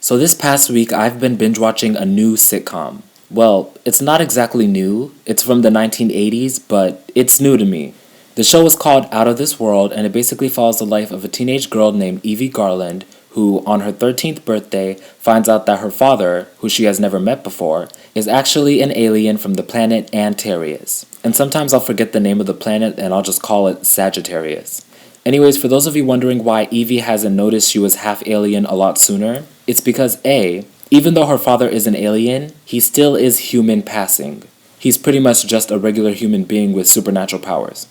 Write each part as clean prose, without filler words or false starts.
So this past week, I've been binge watching a new sitcom. Well, it's not exactly new, it's from the 1980s, but it's new to me. The show is called Out of This World, and it basically follows the life of a teenage girl named Evie Garland, who, on her 13th birthday, finds out that her father, who she has never met before, is actually an alien from the planet Antares. And sometimes I'll forget the name of the planet and I'll just call it Sagittarius. Anyways, for those of you wondering why Evie hasn't noticed she was half alien a lot sooner, it's because A, even though her father is an alien, he still is human passing. He's pretty much just a regular human being with supernatural powers.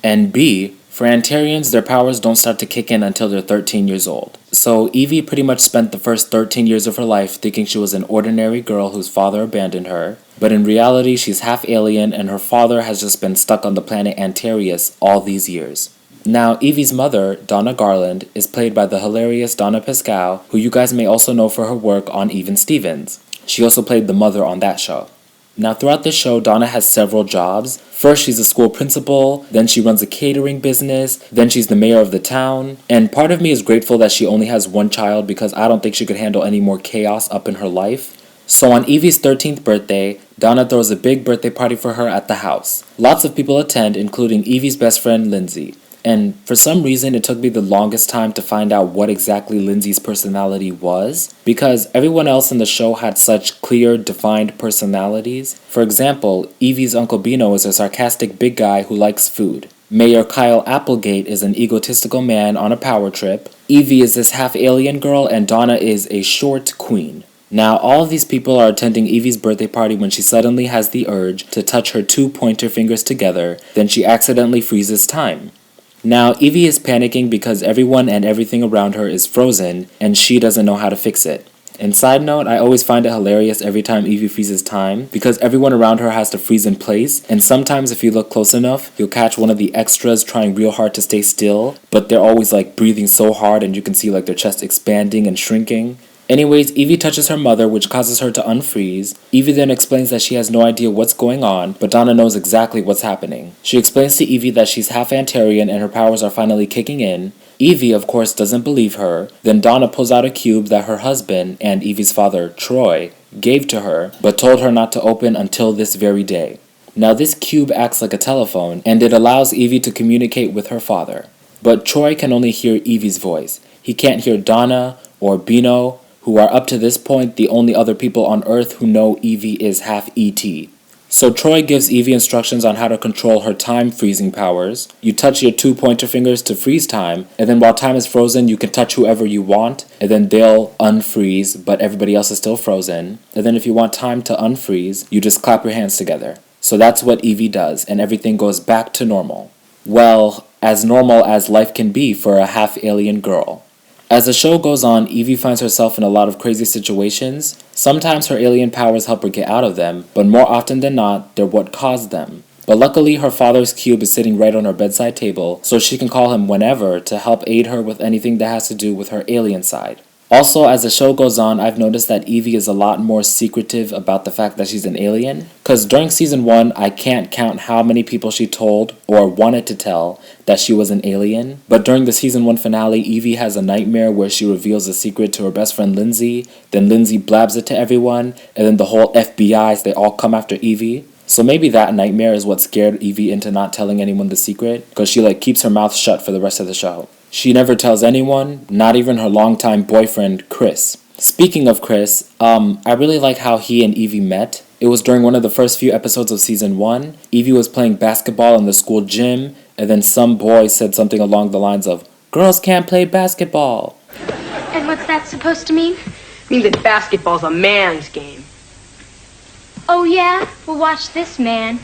And B, for Antarians, their powers don't start to kick in until they're 13 years old. So Evie pretty much spent the first 13 years of her life thinking she was an ordinary girl whose father abandoned her, but in reality she's half alien and her father has just been stuck on the planet Antares all these years. Now, Evie's mother, Donna Garland, is played by the hilarious Donna Pascal, who you guys may also know for her work on Even Stevens. She also played the mother on that show. Now, throughout this show, Donna has several jobs. First, she's a school principal, then she runs a catering business, then she's the mayor of the town. And part of me is grateful that she only has one child because I don't think she could handle any more chaos up in her life. So on Evie's 13th birthday, Donna throws a big birthday party for her at the house. Lots of people attend, including Evie's best friend, Lindsay. And for some reason, it took me the longest time to find out what exactly Lindsay's personality was, because everyone else in the show had such clear, defined personalities. For example, Evie's Uncle Bino is a sarcastic big guy who likes food. Mayor Kyle Applegate is an egotistical man on a power trip. Evie is this half-alien girl, and Donna is a short queen. Now, all of these people are attending Evie's birthday party when she suddenly has the urge to touch her two pointer fingers together, then she accidentally freezes time. Now, Evie is panicking because everyone and everything around her is frozen, and she doesn't know how to fix it. And side note, I always find it hilarious every time Evie freezes time, because everyone around her has to freeze in place, and sometimes if you look close enough, you'll catch one of the extras trying real hard to stay still, but they're always like breathing so hard and you can see like their chest expanding and shrinking. Anyways, Evie touches her mother, which causes her to unfreeze. Evie then explains that she has no idea what's going on, but Donna knows exactly what's happening. She explains to Evie that she's half Antarian and her powers are finally kicking in. Evie, of course, doesn't believe her. Then Donna pulls out a cube that her husband and Evie's father, Troy, gave to her, but told her not to open until this very day. Now, this cube acts like a telephone, and it allows Evie to communicate with her father. But Troy can only hear Evie's voice. He can't hear Donna or Bino, who are up to this point the only other people on Earth who know Evie is half ET. So Troy gives Evie instructions on how to control her time freezing powers. You touch your two pointer fingers to freeze time, and then while time is frozen, you can touch whoever you want, and then they'll unfreeze, but everybody else is still frozen. And then if you want time to unfreeze, you just clap your hands together. So that's what Evie does, and everything goes back to normal. Well, as normal as life can be for a half-alien girl. As the show goes on, Evie finds herself in a lot of crazy situations. Sometimes her alien powers help her get out of them, but more often than not, they're what caused them. But luckily, her father's cube is sitting right on her bedside table, so she can call him whenever to help aid her with anything that has to do with her alien side. Also, as the show goes on, I've noticed that Evie is a lot more secretive about the fact that she's an alien. Because during season 1, I can't count how many people she told or wanted to tell that she was an alien. But during the season 1 finale, Evie has a nightmare where she reveals the secret to her best friend Lindsay. Then Lindsay blabs it to everyone, and then the whole FBI, they all come after Evie. So maybe that nightmare is what scared Evie into not telling anyone the secret, because she keeps her mouth shut for the rest of the show. She never tells anyone, not even her longtime boyfriend, Chris. Speaking of Chris, I really like how he and Evie met. It was during one of the first few episodes of season 1. Evie was playing basketball in the school gym, and then some boy said something along the lines of, "Girls can't play basketball." And what's that supposed to mean? It means that basketball's a man's game. Oh yeah? Well, watch this, man.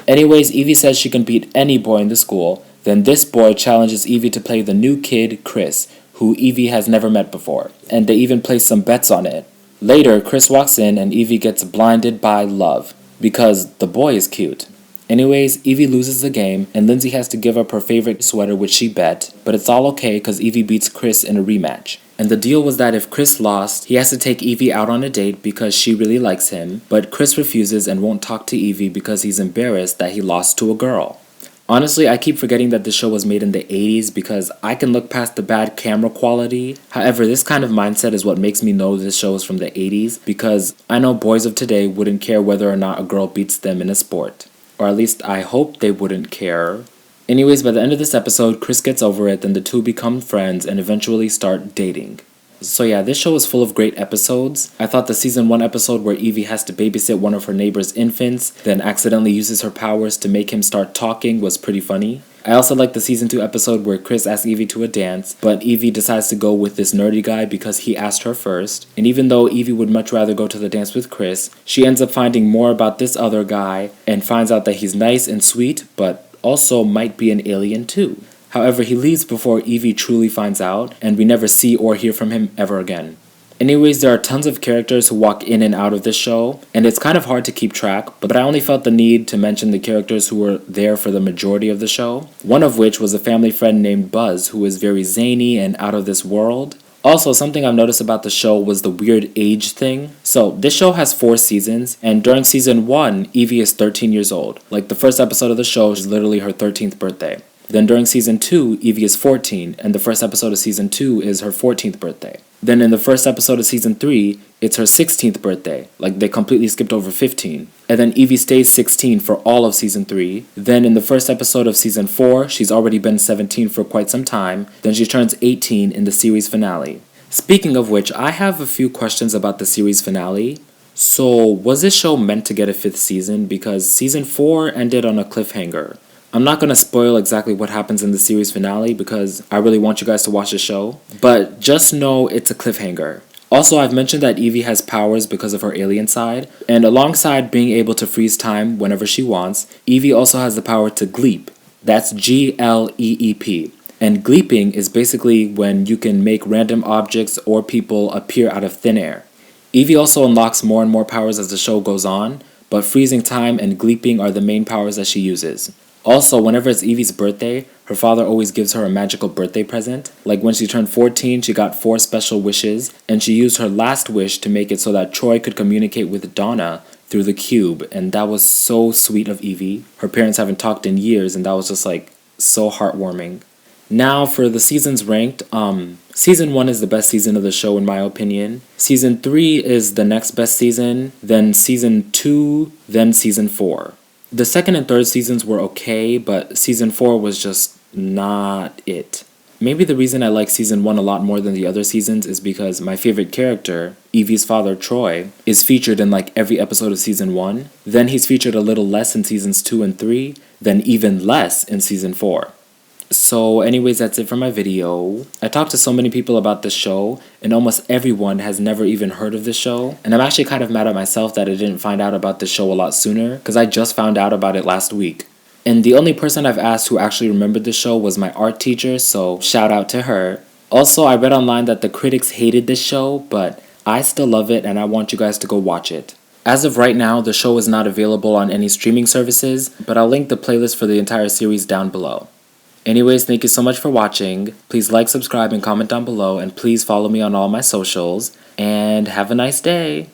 Anyways, Evie says she can beat any boy in the school. Then this boy challenges Evie to play the new kid, Chris, who Evie has never met before. And they even place some bets on it. Later, Chris walks in and Evie gets blinded by love, because the boy is cute. Anyways, Evie loses the game, and Lindsay has to give up her favorite sweater which she bet, but it's all okay because Evie beats Chris in a rematch. And the deal was that if Chris lost, he has to take Evie out on a date because she really likes him, but Chris refuses and won't talk to Evie because he's embarrassed that he lost to a girl. Honestly, I keep forgetting that this show was made in the 80s because I can look past the bad camera quality. However, this kind of mindset is what makes me know this show is from the 80s because I know boys of today wouldn't care whether or not a girl beats them in a sport. Or at least I hope they wouldn't care. Anyways, by the end of this episode, Chris gets over it, then the two become friends and eventually start dating. So yeah, this show is full of great episodes. I thought the season 1 episode where Evie has to babysit one of her neighbor's infants, then accidentally uses her powers to make him start talking was pretty funny. I also like the season 2 episode where Chris asks Evie to a dance, but Evie decides to go with this nerdy guy because he asked her first. And even though Evie would much rather go to the dance with Chris, she ends up finding more about this other guy and finds out that he's nice and sweet, but also might be an alien too. However, he leaves before Evie truly finds out, and we never see or hear from him ever again. Anyways, there are tons of characters who walk in and out of this show, and it's kind of hard to keep track, but I only felt the need to mention the characters who were there for the majority of the show, one of which was a family friend named Buzz, who is very zany and out of this world. Also, something I've noticed about the show was the weird age thing. So, this show has 4 seasons, and during season 1, Evie is 13 years old. Like, the first episode of the show is literally her 13th birthday. Then during season 2, Evie is 14, and the first episode of season 2 is her 14th birthday. Then in the first episode of season 3, it's her 16th birthday. Like, they completely skipped over 15. And then Evie stays 16 for all of season 3. Then in the first episode of season 4, she's already been 17 for quite some time. Then she turns 18 in the series finale. Speaking of which, I have a few questions about the series finale. So, was this show meant to get a 5th season? Because season 4 ended on a cliffhanger. I'm not going to spoil exactly what happens in the series finale because I really want you guys to watch the show, but just know it's a cliffhanger. Also, I've mentioned that Evie has powers because of her alien side, and alongside being able to freeze time whenever she wants, Evie also has the power to gleep. That's Gleep. And gleeping is basically when you can make random objects or people appear out of thin air. Evie also unlocks more and more powers as the show goes on, but freezing time and gleeping are the main powers that she uses. Also, whenever it's Evie's birthday, her father always gives her a magical birthday present. Like when she turned 14, she got 4 special wishes, and she used her last wish to make it so that Troy could communicate with Donna through the cube, and that was so sweet of Evie. Her parents haven't talked in years, and that was just like so heartwarming. Now for the seasons ranked, season 1 is the best season of the show in my opinion. Season 3 is the next best season, then season 2, then season 4. The second and third seasons were okay, but season 4 was just not it. Maybe the reason I like season 1 a lot more than the other seasons is because my favorite character, Evie's father Troy, is featured in like every episode of season 1. Then he's featured a little less in seasons 2 and 3, then even less in season 4. So anyways, that's it for my video. I talked to so many people about this show, and almost everyone has never even heard of this show. And I'm actually kind of mad at myself that I didn't find out about this show a lot sooner, because I just found out about it last week. And the only person I've asked who actually remembered this show was my art teacher, so shout out to her. Also, I read online that the critics hated this show, but I still love it and I want you guys to go watch it. As of right now, the show is not available on any streaming services, but I'll link the playlist for the entire series down below. Anyways, thank you so much for watching. Please like, subscribe, and comment down below, and please follow me on all my socials, and have a nice day!